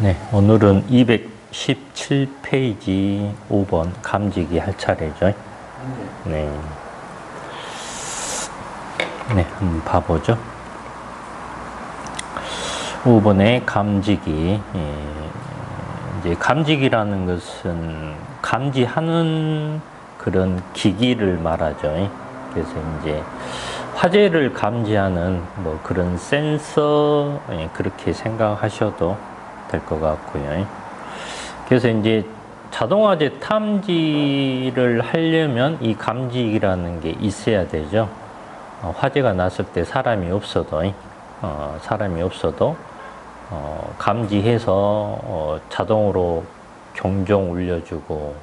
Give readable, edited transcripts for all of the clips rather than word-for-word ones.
네, 오늘은 217페이지 5번 감지기 할 차례죠. 네. 네, 한번 봐보죠. 5번의 감지기. 이제 감지기라는 것은 감지하는 그런 기기를 말하죠. 그래서 이제 화재를 감지하는 뭐 그런 센서, 그렇게 생각하셔도 될 것 같고요. 그래서 이제 자동화재 탐지를 하려면 이 감지기라는 게 있어야 되죠. 화재가 났을 때 사람이 없어도 감지해서 자동으로 경종 울려주고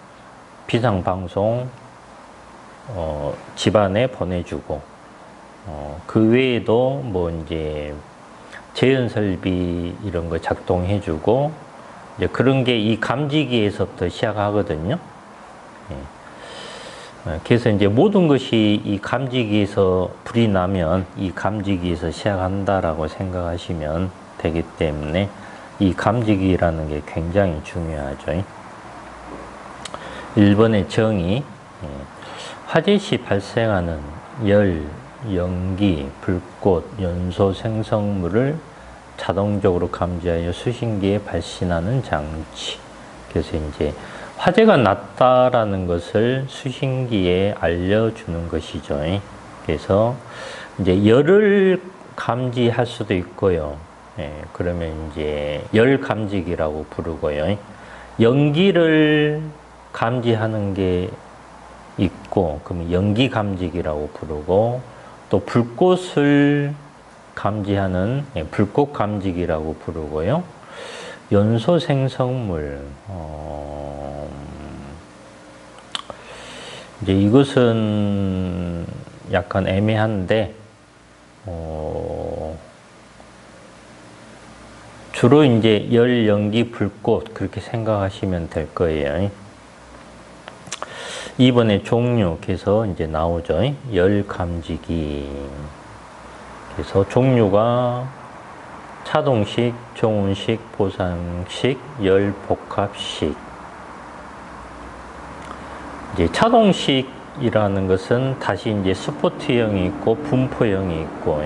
비상방송 집안에 보내주고 그 외에도 뭐 이제 재연설비 이런 거 작동해주고 이제 그런 게 이 감지기에서부터 시작하거든요. 그래서 이제 모든 것이 이 감지기에서 불이 나면 이 감지기에서 시작한다라고 생각하시면 되기 때문에 이 감지기라는 게 굉장히 중요하죠. 1번의 정의, 화재 시 발생하는 열, 연기, 불꽃, 연소 생성물을 자동적으로 감지하여 수신기에 발신하는 장치. 그래서 이제 화재가 났다라는 것을 수신기에 알려주는 것이죠. 그래서 이제 열을 감지할 수도 있고요. 그러면 이제 열 감지기라고 부르고요. 연기를 감지하는 게 있고, 그러면 연기 감지기라고 부르고, 또 불꽃을 감지하는 불꽃 감지기라고 부르고요. 연소 생성물, 이제 이것은 약간 애매한데, 주로 이제 열, 연기, 불꽃 그렇게 생각하시면 될 거예요. 2번의 종류, 그래서 이제 나오죠. 열 감지기. 그래서 종류가 차동식, 종운식, 보상식, 열 복합식. 이제 차동식이라는 것은 다시 이제 스포트형이 있고 분포형이 있고,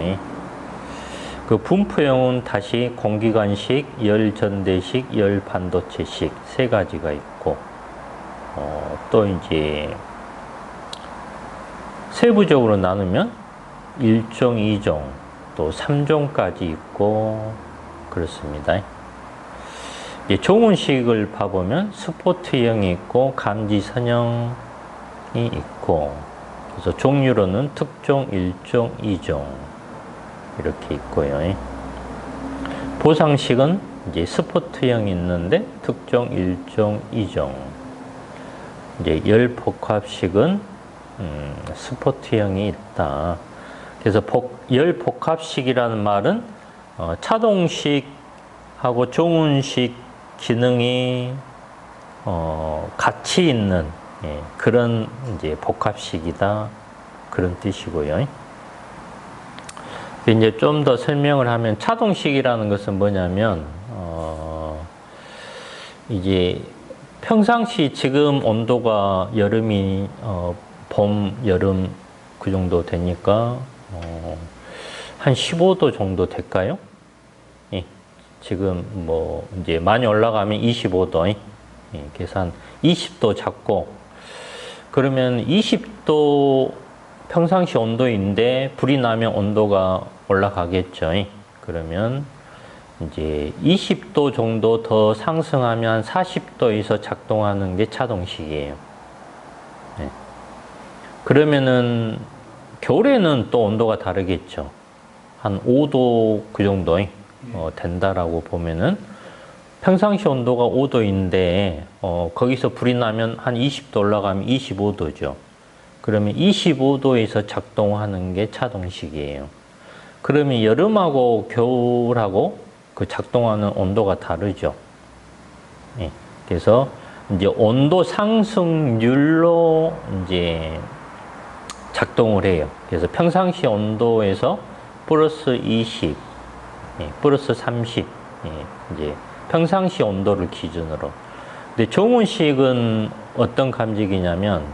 그 분포형은 다시 공기관식, 열 전대식, 열 반도체식 세 가지가 있고, 또 이제 세부적으로 나누면 1종, 2종, 또 3종까지 있고 그렇습니다. 종운식을 봐보면 스포트형이 있고 감지선형이 있고, 그래서 종류로는 특종, 1종, 2종 이렇게 있고요. 보상식은 이제 스포트형이 있는데 특종, 1종, 2종. 이제 열 복합식은 스포트형이 있다. 그래서 열 복합식이라는 말은 차동식하고 종운식 기능이 같이 있는 그런 이제 복합식이다, 그런 뜻이고요. 이제 좀 더 설명을 하면 차동식이라는 것은 뭐냐면 이제 평상시 지금 온도가 여름이 봄, 여름 그 정도 되니까 한 15도 정도 될까요? 예, 지금 뭐 이제 많이 올라가면 25도. 그래서 한 20도 잡고, 그러면 20도 평상시 온도인데 불이 나면 온도가 올라가겠죠. 그러면 이제 20도 정도 더 상승하면 40도에서 작동하는 게 차동식이에요. 그러면은 겨울에는 또 온도가 다르겠죠. 한 5도 그 정도 된다라고 보면은 평상시 온도가 5도인데 거기서 불이 나면 한 20도 올라가면 25도죠. 그러면 25도에서 작동하는 게 차동식이에요. 그러면 여름하고 겨울하고 그 작동하는 온도가 다르죠. 그래서 이제 온도 상승률로 이제 작동을 해요. 그래서 평상시 온도에서 플러스 20, 플러스 30, 이제 평상시 온도를 기준으로. 근데 종온식은 어떤 감지기냐면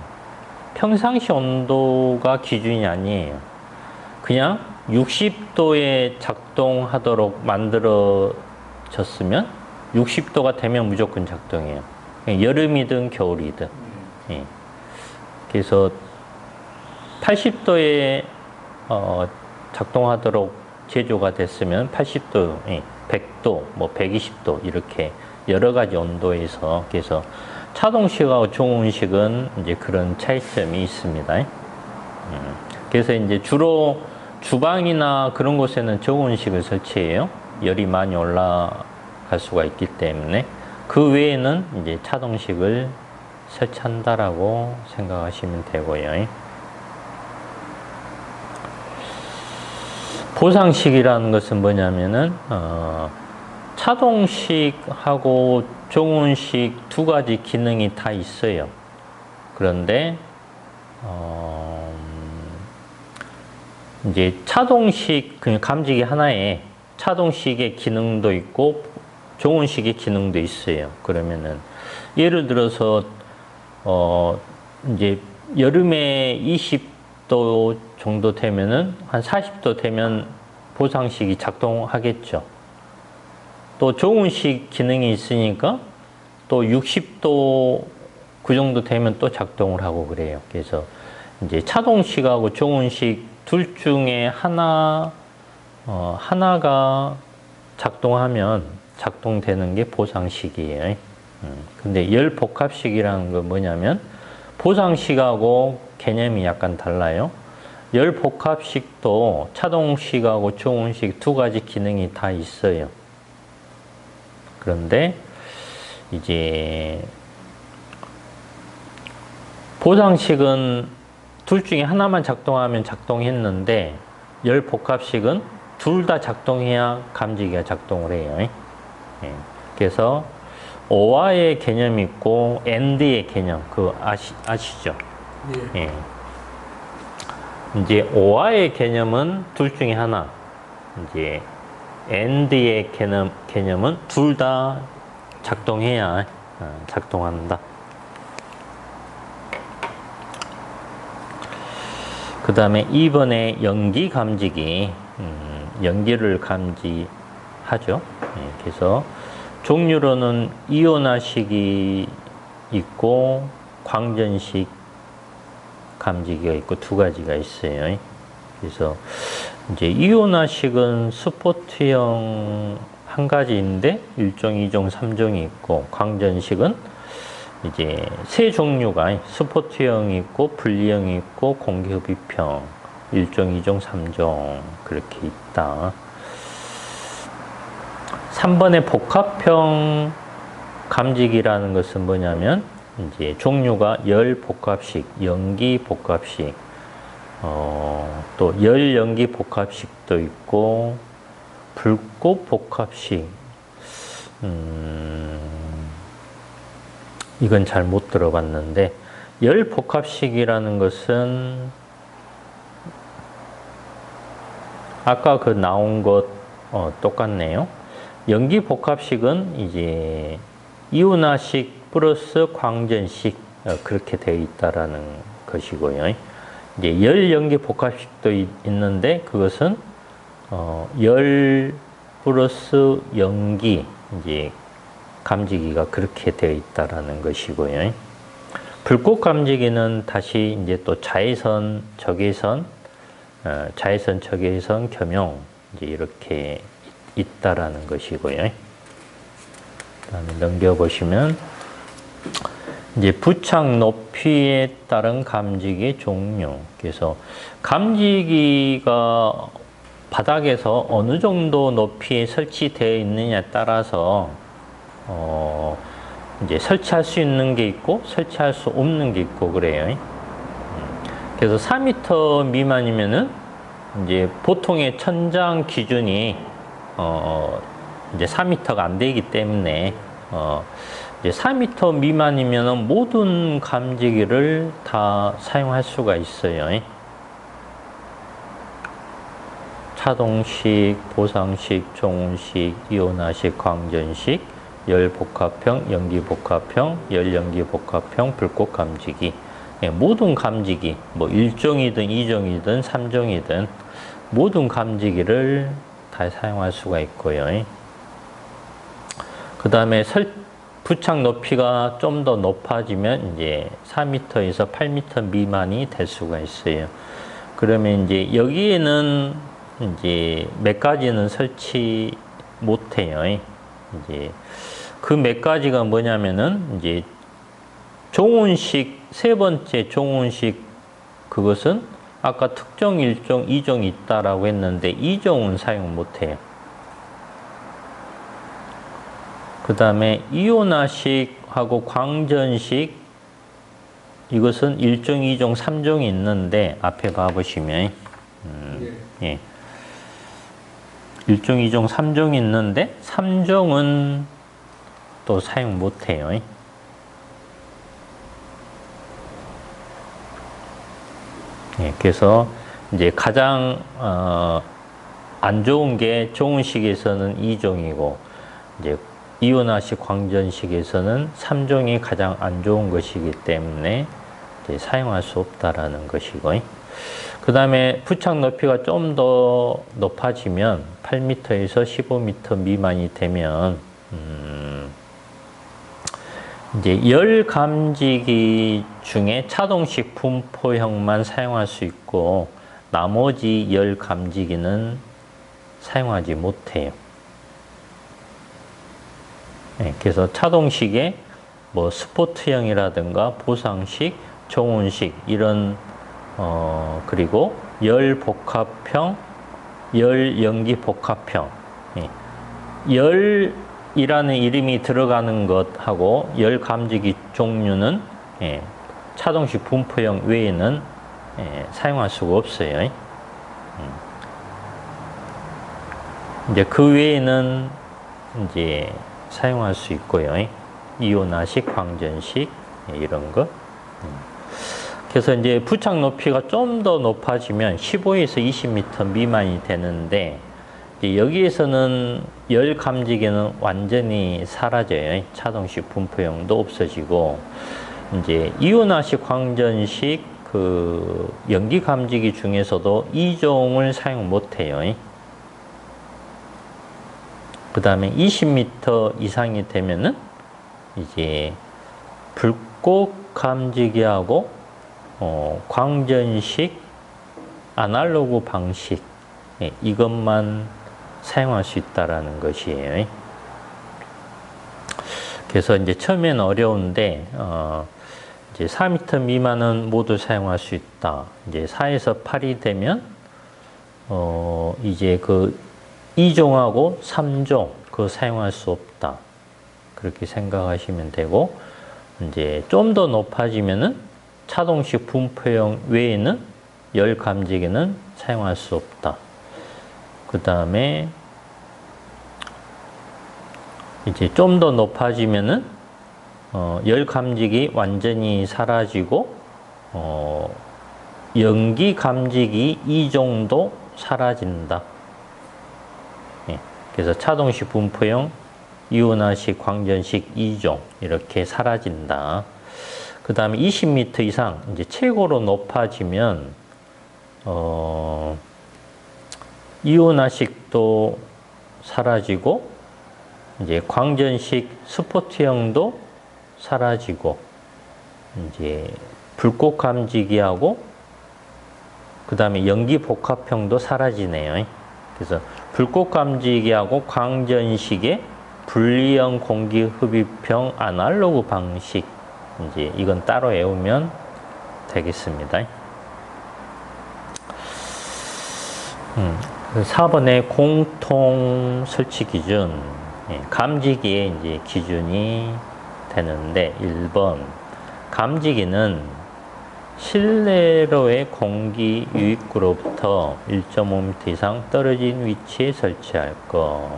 평상시 온도가 기준이 아니에요. 그냥 60도에 작동하도록 만들어졌으면 60도가 되면 무조건 작동해요. 여름이든 겨울이든. 예. 그래서 80도에 작동하도록 제조가 됐으면 80도, 100도, 뭐 120도 이렇게 여러 가지 온도에서 그래서 차동식하고 종온식은 이제 그런 차이점이 있습니다. 그래서 이제 주로 주방이나 그런 곳에는 저온식을 설치해요. 열이 많이 올라갈 수가 있기 때문에 그 외에는 이제 차동식을 설치한다라고 생각하시면 되고요. 보상식이라는 것은 뭐냐면은 차동식하고 종온식 두 가지 기능이 다 있어요. 그런데 이제 차동식 그냥 감지기 하나에 차동식의 기능도 있고 종온식의 기능도 있어요. 그러면은 예를 들어서 이제 여름에 20도 정도 되면은 한 40도 되면 보상식이 작동하겠죠. 또 종온식 기능이 있으니까 또 60도 그 정도 되면 또 작동을 하고 그래요. 그래서 이제 차동식하고 종온식 둘 중에 하나가 작동하면 작동되는 게 보상식이에요. 근데 열 복합식이라는 건 뭐냐면 보상식하고 개념이 약간 달라요. 열 복합식도 차동식하고 종온식 두 가지 기능이 다 있어요. 그런데 이제 보상식은 둘 중에 하나만 작동하면 작동했는데 열 복합식은 둘 다 작동해야 감지기가 작동을 해요. 그래서 OR의 개념이 있고 AND의 개념, 그거 아시죠? 네. 이제 OR의 개념은 둘 중에 하나, 이제 AND의 개념은 둘 다 작동해야 작동한다. 그 다음에 2번에 연기 감지기, 연기를 감지하죠. 그래서 종류로는 이온화식이 있고 광전식 감지기가 있고 두 가지가 있어요. 그래서 이제 이온화식은 스포트형 한 가지인데 1종, 2종, 3종이 있고 광전식은 이제 세 종류가 스포트형이 있고 분리형이 있고 공기흡입형 1종, 2종, 3종 그렇게 있다. 3번의 복합형 감지기라는 것은 뭐냐면 이제 종류가 열 복합식, 연기 복합식, 또 열 연기 복합식도 있고 불꽃 복합식. 이건 잘 못 들어봤는데 열 복합식이라는 것은 아까 그 나온 것 똑같네요. 연기 복합식은 이제 이온화식 플러스 광전식 그렇게 되어 있다라는 것이고요. 이제 열 연기 복합식도 있는데 그것은 열 플러스 연기 이제 감지기가 그렇게 되어 있다라는 것이고요. 불꽃 감지기는 다시 이제 또 자외선, 적외선, 자외선, 적외선 겸용 이제 이렇게 있다라는 것이고요. 그다음에 넘겨보시면 이제 부착 높이에 따른 감지기 종류. 그래서 감지기가 바닥에서 어느 정도 높이에 설치되어 있느냐에 따라서 이제 설치할 수 있는 게 있고 설치할 수 없는 게 있고 그래요. 그래서 4m 미만이면은 이제 보통의 천장 기준이 이제 4m가 안 되기 때문에 이제 4m 미만이면은 모든 감지기를 다 사용할 수가 있어요. 차동식, 보상식, 종온식, 이온화식, 광전식 열복합형, 연기복합형, 열연기복합형, 불꽃감지기. 예, 모든 감지기, 뭐 1종이든 2종이든 3종이든 모든 감지기를 다 사용할 수가 있고요. 그 다음에 부착 높이가 좀 더 높아지면 이제 4m에서 8m 미만이 될 수가 있어요. 그러면 이제 여기에는 이제 몇 가지는 설치 못 해요. 이제 그 몇 가지가 뭐냐면은 이제 종운식, 세 번째 종운식, 그것은 아까 특정 1종, 2종 있다라고 했는데 2종은 사용 못 해요. 그 다음에 이온화식하고 광전식, 이것은 1종, 2종, 3종이 있는데 앞에 봐보시면 예. 1종, 2종, 3종이 있는데 3종은 또 사용 못 해요. 예, 그래서 이제 가장 안 좋은 게 종운식에서는 2종이고 이제 이온화식 광전식에서는 3종이 가장 안 좋은 것이기 때문에 이제 사용할 수 없다라는 것이고, 그 다음에 부착 높이가 좀 더 높아지면 8m에서 15m 미만이 되면 이제 열 감지기 중에 차동식 분포형만 사용할 수 있고 나머지 열 감지기는 사용하지 못해요. 네, 그래서 차동식에 뭐 스포트형이라든가 보상식, 종운식 이런 그리고 열 복합형, 열 연기 복합형, 네. 열이라는 이름이 들어가는 것하고 열 감지기 종류는 예, 차동식 분포형 외에는 예, 사용할 수가 없어요. 이제 그 외에는 이제 사용할 수 있고요. 이온화식, 광전식 이런 거. 그래서 이제 부착 높이가 좀 더 높아지면 15에서 20m 미만이 되는데 여기에서는 열 감지기는 완전히 사라져요. 차동식 분포형도 없어지고 이제 이온화식, 광전식 그 연기 감지기 중에서도 2종을 사용 못 해요. 그 다음에 20m 이상이 되면은 이제 불꽃 감지기하고 광전식, 아날로그 방식 이것만 사용할 수 있다라는 것이에요. 그래서 이제 처음에는 어려운데 이제 4m 미만은 모두 사용할 수 있다. 이제 4에서 8이 되면 이제 그 2종하고 3종 그거 사용할 수 없다. 그렇게 생각하시면 되고 이제 좀 더 높아지면은 차동식 분포형 외에는 열 감지기는 사용할 수 없다. 그 다음에 이제 좀 더 높아지면은 열 감지기 완전히 사라지고 연기 감지기 2종도 사라진다. 예. 그래서 차동식 분포형, 이온화식, 광전식 2종 이렇게 사라진다. 그 다음에 20m 이상 이제 최고로 높아지면 이온화식도 사라지고 이제 광전식 스포트형도 사라지고 이제 불꽃 감지기하고 그 다음에 연기 복합형도 사라지네요. 그래서 불꽃 감지기하고 광전식의 분리형 공기 흡입형 아날로그 방식 이제 이건 따로 외우면 되겠습니다. 4번의 공통 설치 기준 감지기의 이제 기준이 되는데 1번 감지기는 실내로의 공기 유입구로부터 1.5m 이상 떨어진 위치에 설치할 것.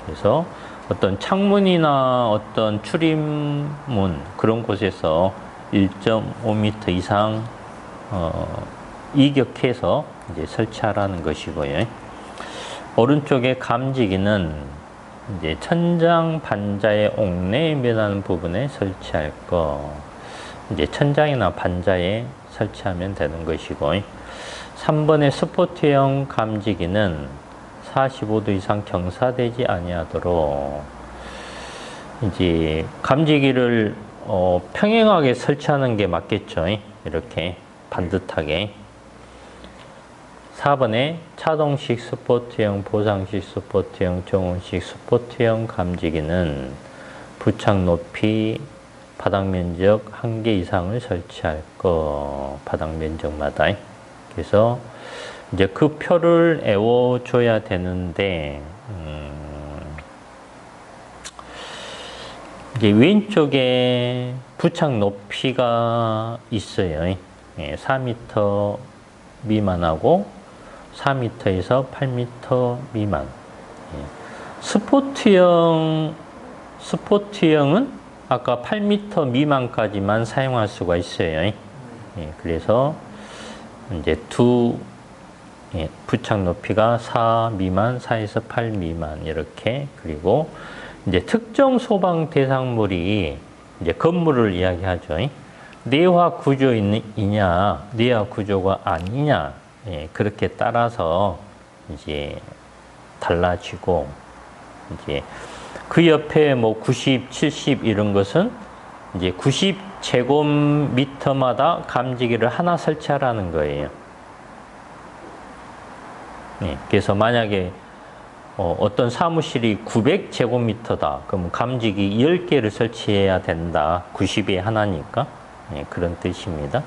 그래서 어떤 창문이나 어떤 출입문 그런 곳에서 1.5m 이상 이격해서 이제 설치하라는 것이고요. 오른쪽에 감지기는 이제 천장 반자의 옥내에 면하는 부분에 설치할 거. 이제 천장이나 반자에 설치하면 되는 것이고, 3번의 스포트형 감지기는 45도 이상 경사되지 아니하도록 이제 감지기를 평행하게 설치하는 게 맞겠죠. 이렇게 반듯하게. 4번에 차동식 스포트형, 보상식 스포트형, 정원식 스포트형 감지기는 부착 높이, 바닥 면적 1개 이상을 설치할 거. 바닥 면적마다. 그래서 이제 그 표를 외워줘야 되는데, 이제 왼쪽에 부착 높이가 있어요. 4m 미만하고 4m에서 8m 미만. 스포트형은 아까 8m 미만까지만 사용할 수가 있어요. 그래서 이제 부착 높이가 4 미만, 4에서 8 미만 이렇게. 그리고 이제 특정 소방 대상물이 이제 건물을 이야기하죠. 내화 구조이냐, 내화 구조가 아니냐, 그렇게 따라서 이제 달라지고, 이제 그 옆에 뭐 90, 70 이런 것은 이제 90제곱미터마다 감지기를 하나 설치하라는 거예요. 그래서 만약에 어떤 사무실이 900제곱미터다. 그럼 감지기 10개를 설치해야 된다. 90에 하나니까. 그런 뜻입니다.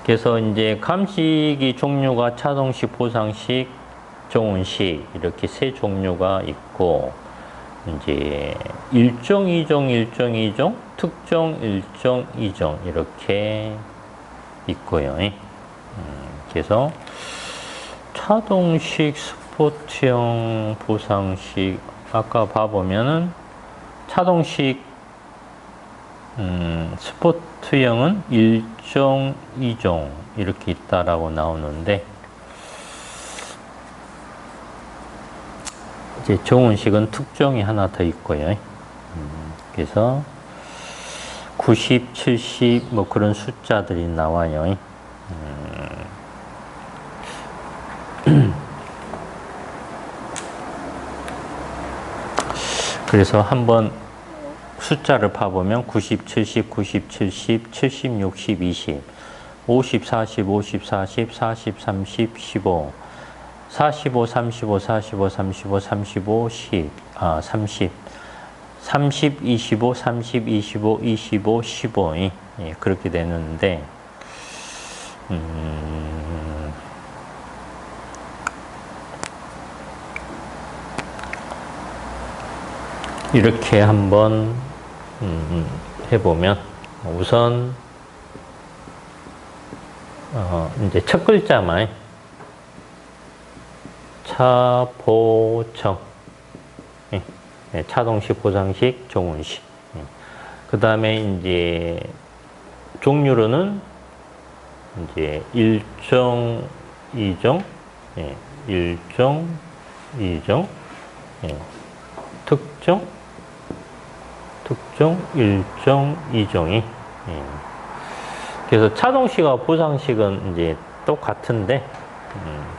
그래서 이제 감지기 종류가 차동식, 보상식, 정원식 이렇게 세 종류가 있고, 이제 1종, 2종, 1종, 2종, 특종, 1종, 2종 이렇게 있고요. 그래서 차동식, 스포트형, 보상식 아까 봐보면은 차동식 스포트형은 1종, 2종 이렇게 있다라고 나오는데, 이제 정원식은 특종이 하나 더 있고요. 그래서 90, 70 뭐 그런 숫자들이 나와요. 그래서 한번 숫자를 봐보면 90, 70, 90, 70, 70, 60, 20, 50, 40, 50, 40, 40, 30, 15, 45, 35, 45, 35, 35, 10, 30, 30, 25, 30, 25, 25, 15 그렇게 되는데, 이렇게 한번 해보면 우선 이제 첫 글자만 차보청, 차동식, 보상식, 정원식. 그 다음에 이제 종류로는 이제 1종, 2종, 1종, 2종, 특종, 1종, 2종이. 그래서 차동식과 보상식은 이제 똑같은데,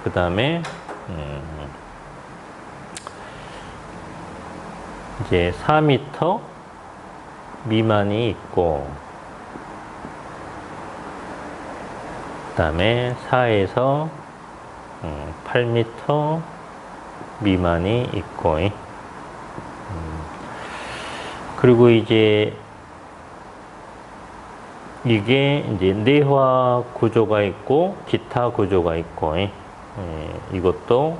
그 다음에 이제 4m 미만이 있고, 그 다음에 4에서 8m 미만이 있고, 그리고 이제 이게 이제 내화 구조가 있고 기타 구조가 있고, 이것도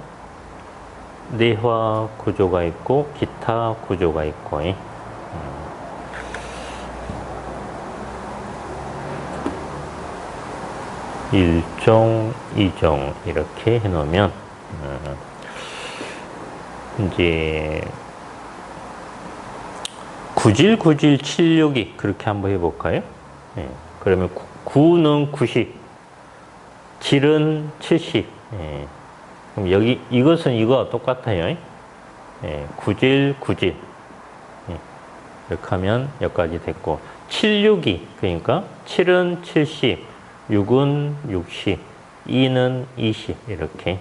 내화 구조가 있고 기타 구조가 있고, 1종, 2종 이렇게 해놓으면 이제 9질 762 그렇게 한번 해볼까요? 그러면 9는 90, 질은 70. 그럼 여기 이것은 이거와 똑같아요. 예, 구질, 구질. 예, 이렇게 하면 여기까지 됐고, 762. 그러니까 7은 70, 6은 60, 2는 20. 이렇게.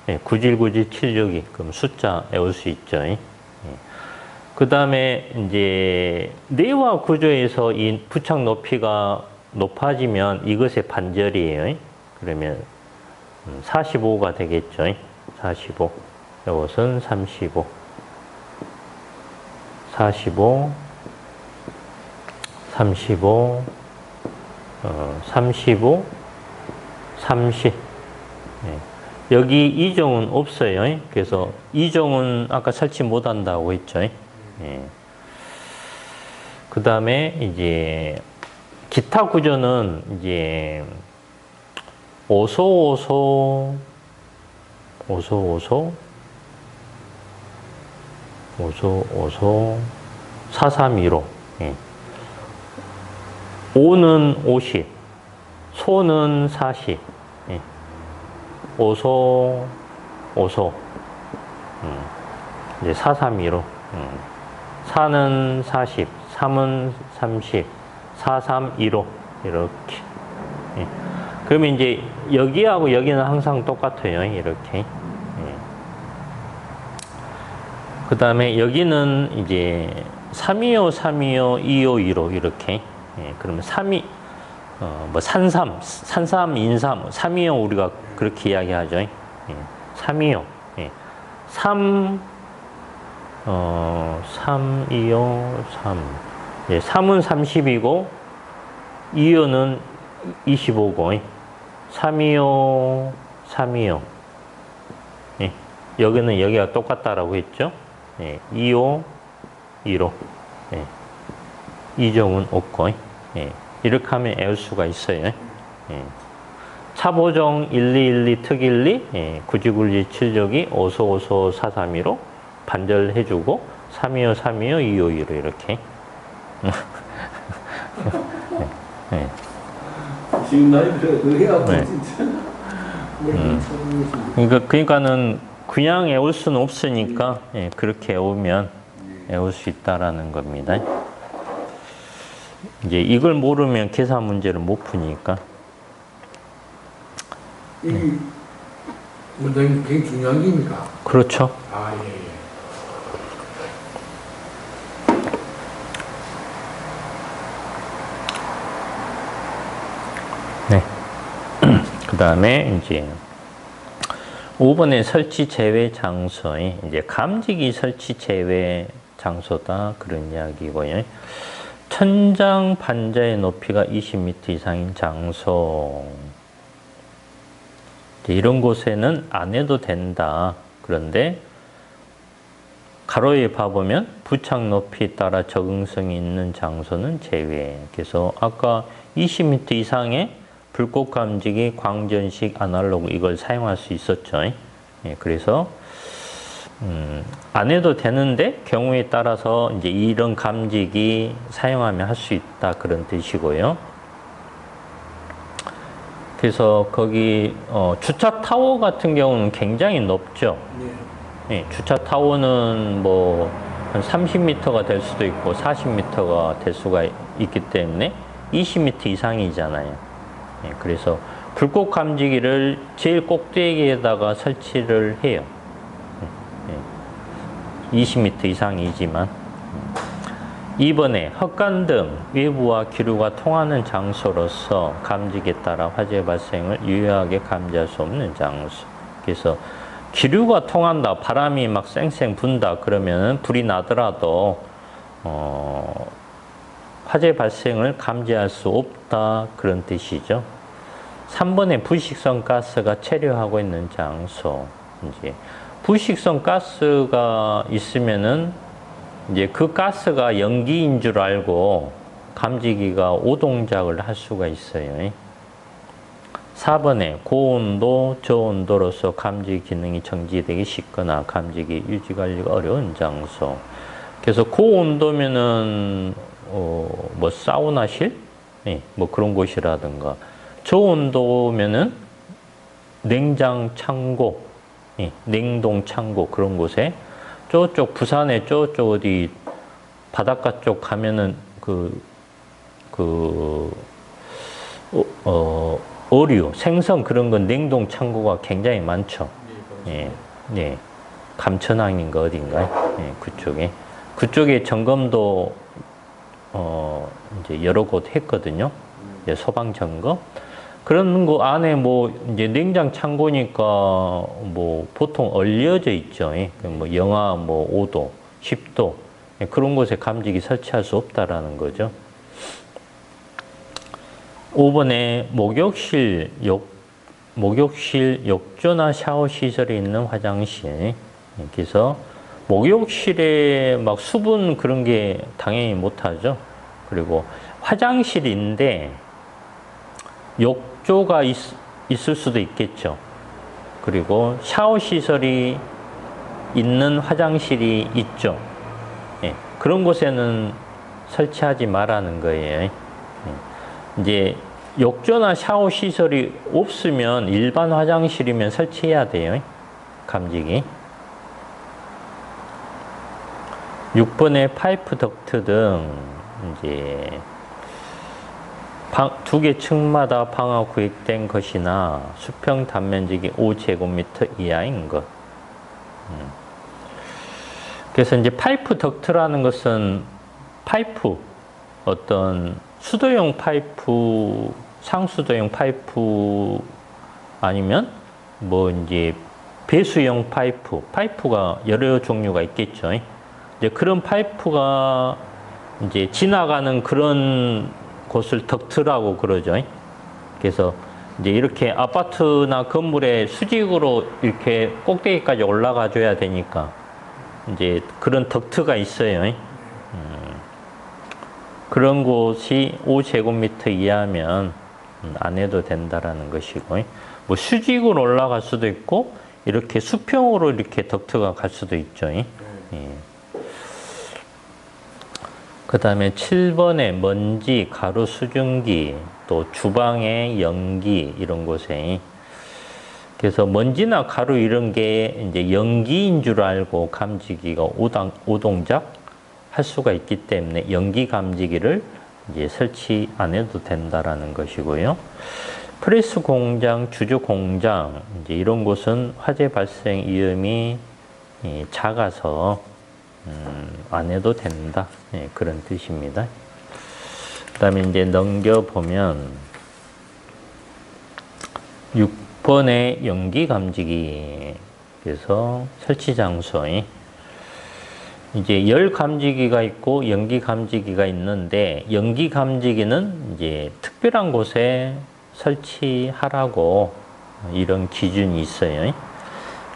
예, 구질, 구질, 762. 그럼 숫자 외울 수 있죠. 예. 그 다음에 이제 내와 구조에서 이 부착 높이가 높아지면 이것의 반절이에요. 그러면 45가 되겠죠. 45. 이것은 35. 45. 35. 35. 30. 네. 여기 이종은 없어요. 그래서 이종은 아까 설치 못 한다고 했죠. 네. 그 다음에 이제 기타 구조는 이제 오소 4315. 예. 5는 50, 소는 40. 예. 오소 이제 4315. 4는 40, 3은 30, 4315 이렇게. 예. 그러면 이제 여기하고 여기는 항상 똑같아요. 이렇게. 예. 그 다음에 여기는 이제 325, 325, 252로 이렇게. 예. 그러면 32, 뭐 산삼, 인삼, 325 우리가 그렇게 이야기하죠. 예. 325. 예. 325, 3. 예. 3은 30이고, 2호는 25고, 325, 325. 예. 여기는 여기가 똑같다라고 했죠. 예. 25, 15. 예. 이종은 없고, 예. 이렇게 하면 외울 수가 있어요. 예. 차보정 1212 특일리, 예. 구지굴지 762, 오소 432로 반절해주고, 325, 325, 252로 이렇게. 예. 지금 나이도 해야 네. 진짜. 그러니까는 그냥 외울 수는 없으니까 예, 그렇게 외우면 외울 수 있다라는 겁니다. 이제 이걸 모르면 계산 문제를 못 푸니까. 이 원장님 굉장히 중요한 겁니까? 그렇죠. 아, 예, 예. 네. 그 다음에 이제 5번에 설치 제외 장소에 이제 감지기 설치 제외 장소다 그런 이야기고요. 천장 반자의 높이가 20m 이상인 장소. 이런 곳에는 안 해도 된다. 그런데 가로에 봐보면 부착 높이에 따라 적응성이 있는 장소는 제외. 그래서 아까 20m 이상의 불꽃 감지기, 광전식, 아날로그 이걸 사용할 수 있었죠. 예, 그래서 안 해도 되는데 경우에 따라서 이제 이런 감지기 사용하면 할 수 있다 그런 뜻이고요. 그래서 거기 주차 타워 같은 경우는 굉장히 높죠. 네. 예, 주차 타워는 뭐 한 30m가 될 수도 있고 40m가 될 수가 있기 때문에 20m 이상이잖아요. 예, 그래서 불꽃 감지기를 제일 꼭대기에다가 설치를 해요. 20m 이상이지만. 2번에 헛간등, 외부와 기류가 통하는 장소로서 감지기에 따라 화재 발생을 유효하게 감지할 수 없는 장소. 그래서 기류가 통한다, 바람이 막 쌩쌩 분다 그러면 불이 나더라도 화재 발생을 감지할 수 없다 그런 뜻이죠. 3번에 부식성 가스가 체류하고 있는 장소. 이제 부식성 가스가 있으면은 이제 그 가스가 연기인 줄 알고 감지기가 오동작을 할 수가 있어요. 4번에 고온도, 저온도로서 감지 기능이 정지되기 쉽거나 감지기 유지 관리가 어려운 장소. 그래서 고온도면은 뭐 사우나실, 네, 뭐 그런 곳이라든가, 저온도면은 냉장 창고, 네, 냉동 창고 그런 곳에 저쪽 부산에 저쪽 어디 바닷가 쪽 가면은 어류, 생선 그런 건 냉동 창고가 굉장히 많죠. 예, 네. 감천항인가 어딘가요? 예, 그쪽에 점검도 이제 여러 곳 했거든요. 이제 소방 점검. 그런 거 안에 뭐 이제 냉장 창고니까 뭐 보통 얼려져 있죠. 예. 뭐 영하 뭐 5도, 10도 예, 그런 곳에 감지기 설치할 수 없다라는 거죠. 5번에 목욕실, 욕조나 샤워 시설이 있는 화장실. 그래서 목욕실에 막 수분 그런 게 당연히 못하죠. 그리고 화장실인데 욕조가 있을 수도 있겠죠. 그리고 샤워 시설이 있는 화장실이 있죠. 예, 그런 곳에는 설치하지 말라는 거예요. 예, 이제 욕조나 샤워 시설이 없으면 일반 화장실이면 설치해야 돼요. 감지기. 6번에 파이프 덕트 등 이제 두 개 층마다 방화 구획된 것이나 수평 단면적이 5제곱미터 이하인 것. 그래서 이제 파이프 덕트라는 것은 파이프, 어떤 수도용 파이프, 상수도용 파이프 아니면 뭐 이제 배수용 파이프가 여러 종류가 있겠죠. 이제 그런 파이프가 이제 지나가는 그런 곳을 덕트라고 그러죠. 그래서 이제 이렇게 아파트나 건물에 수직으로 이렇게 꼭대기까지 올라가 줘야 되니까 이제 그런 덕트가 있어요. 그런 곳이 5제곱미터 이하면 안 해도 된다라는 것이고, 뭐 수직으로 올라갈 수도 있고 이렇게 수평으로 이렇게 덕트가 갈 수도 있죠. 예. 그 다음에 7번에 먼지, 가루 수증기, 또 주방의 연기 이런 곳에, 그래서 먼지나 가루 이런 게 이제 연기인 줄 알고 감지기가 오동작 할 수가 있기 때문에 연기 감지기를 이제 설치 안 해도 된다라는 것이고요. 프레스 공장, 주조 공장 이제 이런 곳은 화재 발생 위험이 작아서 안 해도 된다. 예, 그런 뜻입니다. 그다음에 이제 넘겨보면 6번의 연기 감지기. 그래서 설치 장소에 이제 열 감지기가 있고 연기 감지기가 있는데, 연기 감지기는 이제 특별한 곳에 설치하라고 이런 기준이 있어요.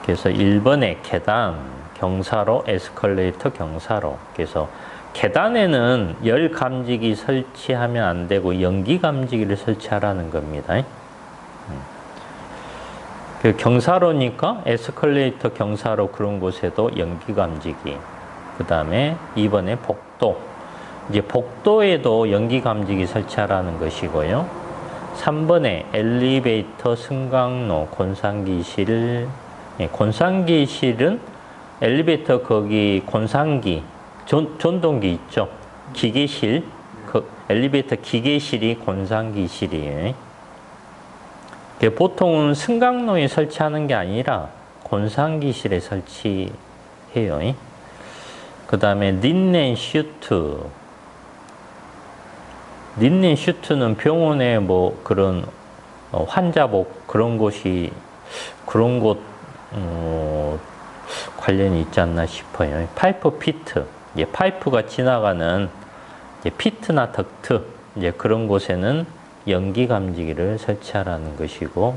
그래서 1번에 계단, 경사로, 에스컬레이터, 경사로. 그래서 계단에는 열 감지기 설치하면 안 되고 연기 감지기를 설치하라는 겁니다. 그 경사로니까 에스컬레이터, 경사로 그런 곳에도 연기 감지기. 그 다음에 2번에 복도. 이제 복도에도 연기 감지기 설치하라는 것이고요. 3번에 엘리베이터, 승강로, 곤상기실. 곤상기실은 엘리베이터 거기 곤상기, 전동기 있죠. 기계실, 그 엘리베이터 기계실이 곤상기실이에요. 보통은 승강로에 설치하는 게 아니라 곤상기실에 설치해요. 그 다음에 린넨 슈트. 린넨 슈트는 병원에 뭐 그런 환자복 그런 곳이, 그런 곳 관련이 있지 않나 싶어요. 파이프 피트. 이제 파이프가 지나가는 이제 피트나 덕트 이제 그런 곳에는 연기 감지기를 설치하라는 것이고,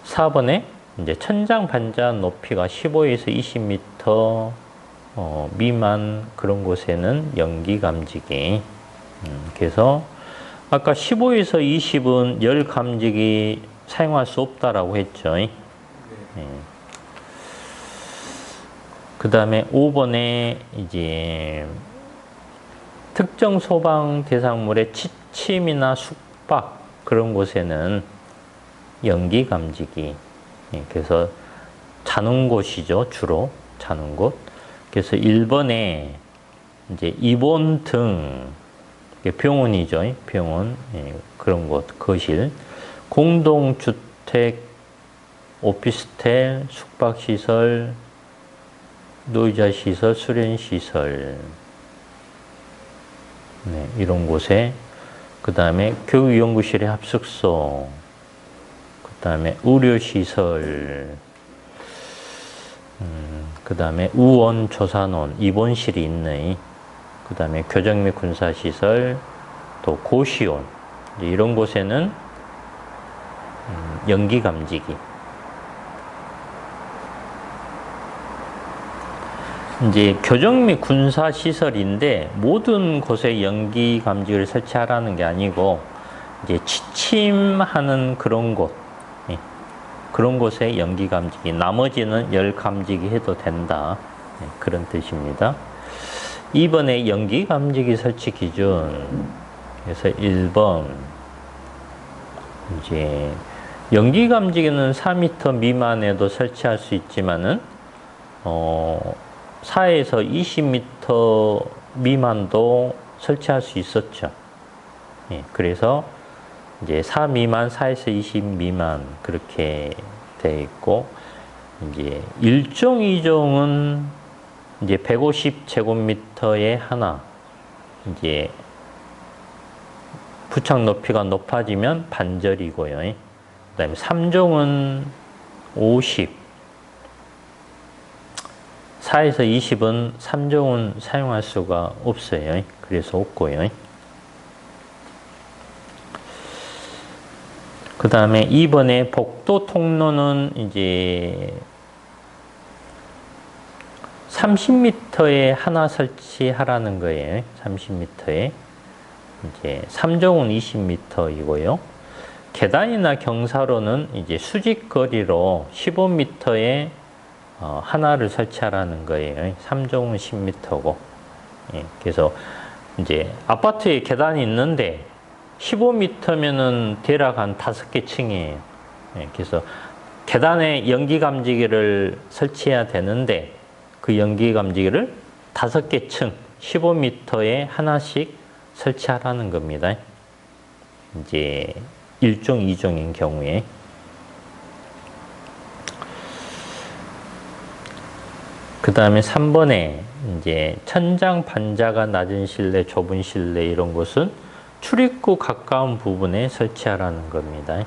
4번에 이제 천장 반전 높이가 15에서 20m 미만 그런 곳에는 연기 감지기. 그래서 아까 15에서 20은 열 감지기 사용할 수 없다라고 했죠. 그 다음에 5번에 이제 특정 소방 대상물의 취침이나 숙박 그런 곳에는 연기 감지기. 그래서 자는 곳이죠. 주로 자는 곳. 그래서 1번에 이제 입원 등 병원이죠. 병원, 예, 그런 곳, 거실, 공동주택, 오피스텔, 숙박시설, 노이자시설, 수련시설, 네, 이런 곳에, 그 다음에 교육연구실의 합숙소, 그 다음에 의료시설, 그 다음에 우원, 조산원, 입원실이 있는, 그 다음에 교정 및 군사시설, 또 고시원, 이런 곳에는 연기감지기. 이제 교정 및 군사시설인데 모든 곳에 연기감지기를 설치하라는 게 아니고 이제 취침하는 그런 곳, 예, 그런 곳에 연기감지기, 나머지는 열감지기 해도 된다. 예, 그런 뜻입니다. 2번에 연기감지기 설치 기준. 그래서 1번, 이제 연기감지기는 4m 미만에도 설치할 수 있지만은 4에서 20m 미만도 설치할 수 있었죠. 예, 그래서 이제 4 미만, 4에서 20 미만 그렇게 돼 있고, 이제 1종, 2종은 이제 150제곱미터에 하나, 이제 부착 높이가 높아지면 반절이고요. 그 다음에 3종은 50, 4에서 20은 3종은 사용할 수가 없어요. 그래서 없고요. 그 다음에 2번에 복도 통로는 이제 30m에 하나 설치하라는 거예요. 30m에. 이제 3종은 20m이고요. 계단이나 경사로는 이제 수직거리로 15m에 하나를 설치하라는 거예요. 3종은 10m고. 예, 그래서 이제 아파트에 계단이 있는데 15m면은 대략 한 5개 층이에요. 예, 그래서 계단에 연기감지기를 설치해야 되는데 그 연기감지기를 5개 층 15m에 하나씩 설치하라는 겁니다. 이제 1종, 2종인 경우에. 그 다음에 3번에 이제 천장 반자가 낮은 실내, 좁은 실내 이런 곳은 출입구 가까운 부분에 설치하라는 겁니다.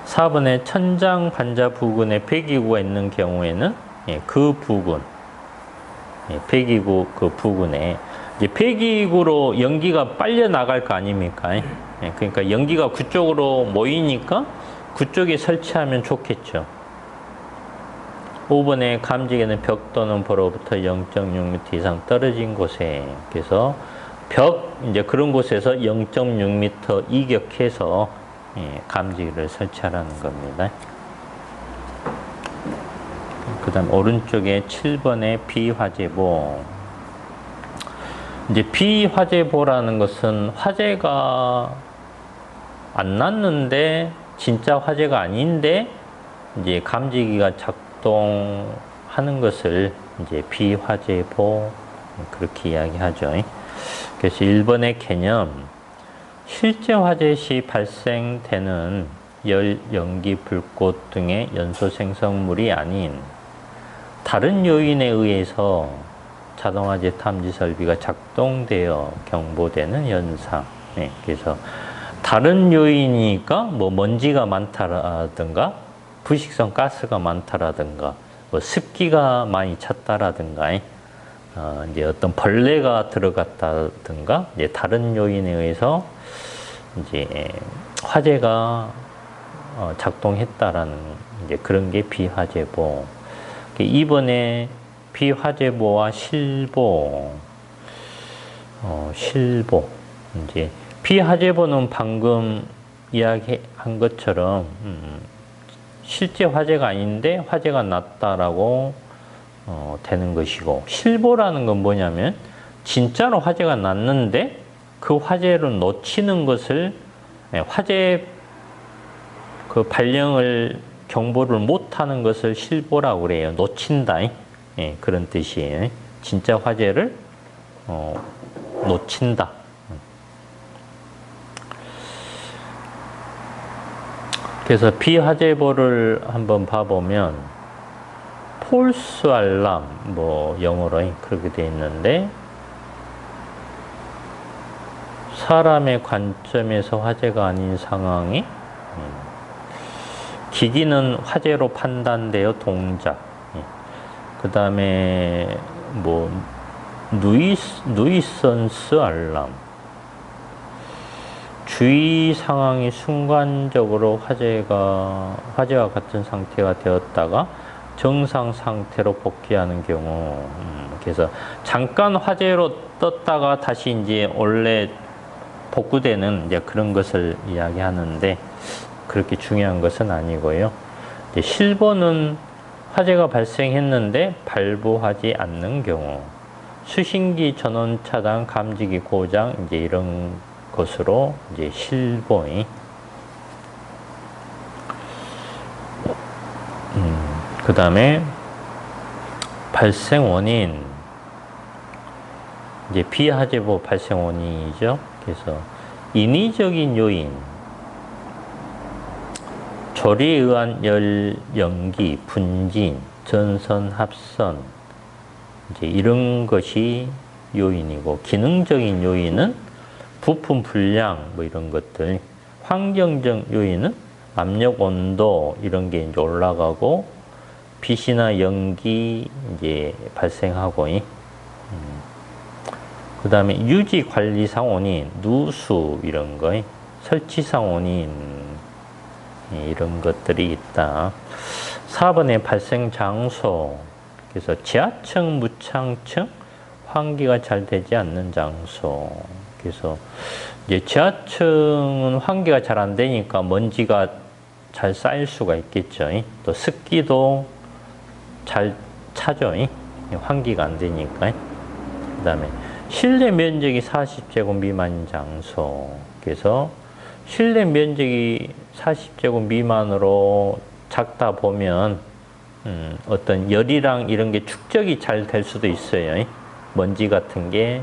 4번에 천장 반자 부근에 배기구가 있는 경우에는 그 부근, 배기구 그 부근에 이제 배기구로 연기가 빨려 나갈 거 아닙니까? 그러니까 연기가 그쪽으로 모이니까 그쪽에 설치하면 좋겠죠. 5번에 감지기는 벽 또는 보로부터 0.6m 이상 떨어진 곳에, 그래서 벽, 이제 그런 곳에서 0.6m 이격해서 감지기를 설치하라는 겁니다. 그 다음 오른쪽에 7번에 비화재보. 이제 비화재보라는 것은 화재가 안 났는데 진짜 화재가 아닌데 이제 감지기가 작동하는 것을 이제 비화재보 그렇게 이야기하죠. 그래서 1번의 개념, 실제 화재 시 발생되는 열, 연기, 불꽃 등의 연소 생성물이 아닌 다른 요인에 의해서 자동화재 탐지 설비가 작동되어 경보되는 현상. 그래서 다른 요인이니까 뭐 먼지가 많다라든가 부식성 가스가 많다라든가 뭐 습기가 많이 찼다라든가 이제 어떤 벌레가 들어갔다든가 이제 다른 요인에 의해서 이제 화재가 작동했다라는 이제 그런 게 비화재보. 이번에 비화재보와 실보, 실보. 이제 비화재보는 방금 이야기한 것처럼 실제 화재가 아닌데 화재가 났다라고 되는 것이고, 실보라는 건 뭐냐면 진짜로 화재가 났는데 그 화재를 놓치는 것을 화재 그 발령을 경보를 못하는 것을 실보라고 그래요. 놓친다. 예, 그런 뜻이에요. 진짜 화제를 놓친다. 그래서 비화제보를 한번 봐보면 폴스 알람, 뭐 영어로 그렇게 되어 있는데, 사람의 관점에서 화제가 아닌 상황이 기기는 화제로 판단되어 동작. 그 다음에 뭐 누이선스 알람, 주위 상황이 순간적으로 화제와 같은 상태가 되었다가 정상 상태로 복귀하는 경우. 그래서 잠깐 화제로 떴다가 다시 이제 원래 복구되는 이제 그런 것을 이야기하는데, 그렇게 중요한 것은 아니고요. 이제 실버는 화재가 발생했는데 발부하지 않는 경우, 수신기 전원 차단, 감지기 고장, 이제 이런 것으로 이제 실버이. 그 다음에 발생 원인, 이제 비화재보 발생 원인이죠. 그래서 인위적인 요인, 조리에 의한 열 연기, 분진, 전선, 합선, 이제 이런 것이 요인이고, 기능적인 요인은 부품 불량, 뭐 이런 것들. 환경적 요인은 압력, 온도 이런 게 이제 올라가고, 빛이나 연기 이제 발생하고, 그 다음에 유지 관리상 원인, 누수 이런 거, 설치상 원인, 이런 것들이 있다. 4번에 발생 장소. 그래서 지하층, 무창층, 환기가 잘 되지 않는 장소. 그래서 이제 지하층은 환기가 잘 안 되니까 먼지가 잘 쌓일 수가 있겠죠. 또 습기도 잘 차죠. 환기가 안 되니까. 그 다음에 실내 면적이 40제곱 미만인 장소. 그래서 실내 면적이 40제곱 미만으로 작다 보면 어떤 열이랑 이런 게 축적이 잘 될 수도 있어요. 먼지 같은 게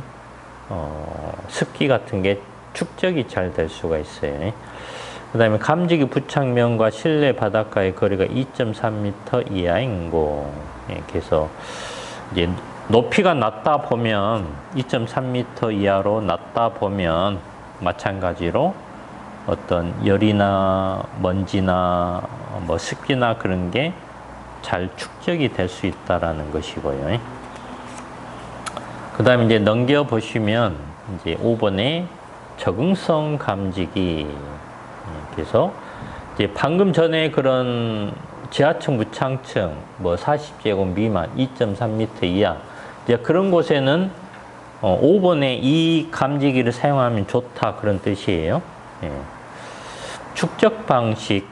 습기 같은 게 축적이 잘 될 수가 있어요. 그 다음에 감지기 부착면과 실내 바닷가의 거리가 2.3m 이하인 곳. 그래서 이제 높이가 낮다 보면 2.3m 이하로 낮다 보면 마찬가지로 어떤 열이나 먼지나 뭐 습기나 그런 게 잘 축적이 될 수 있다라는 것이고요. 그 다음에 이제 넘겨 보시면 이제 5번에 적응성 감지기. 그래서 이제 방금 전에 그런 지하층, 무창층, 뭐 40제곱 미만, 2.3m 이하, 이제 그런 곳에는 5번에 이 감지기를 사용하면 좋다, 그런 뜻이에요. 예. 축적 방식,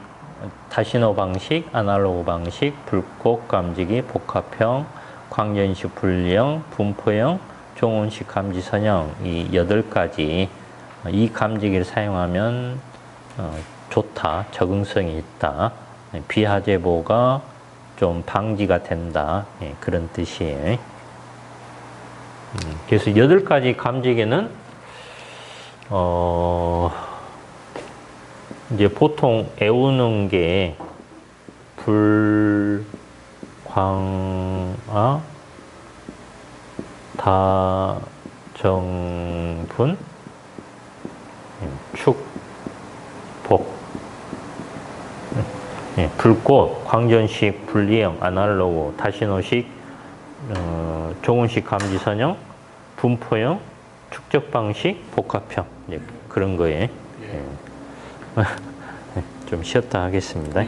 다시노 방식, 아날로그 방식, 불꽃 감지기, 복합형, 광전식 분리형, 분포형, 종원식 감지 선형, 이 8가지 이 감지기를 사용하면 좋다, 적응성이 있다, 비화재보가 좀 방지가 된다, 그런 뜻이에요. 그래서 8가지 감지기는 이제 보통 애우는 게 불, 광, 다정분, 축, 복, 불꽃, 광전식, 분리형, 아날로그, 다시노식, 종원식 감지 선형, 분포형, 축적 방식, 복합형, 그런 거에 좀 쉬었다 하겠습니다.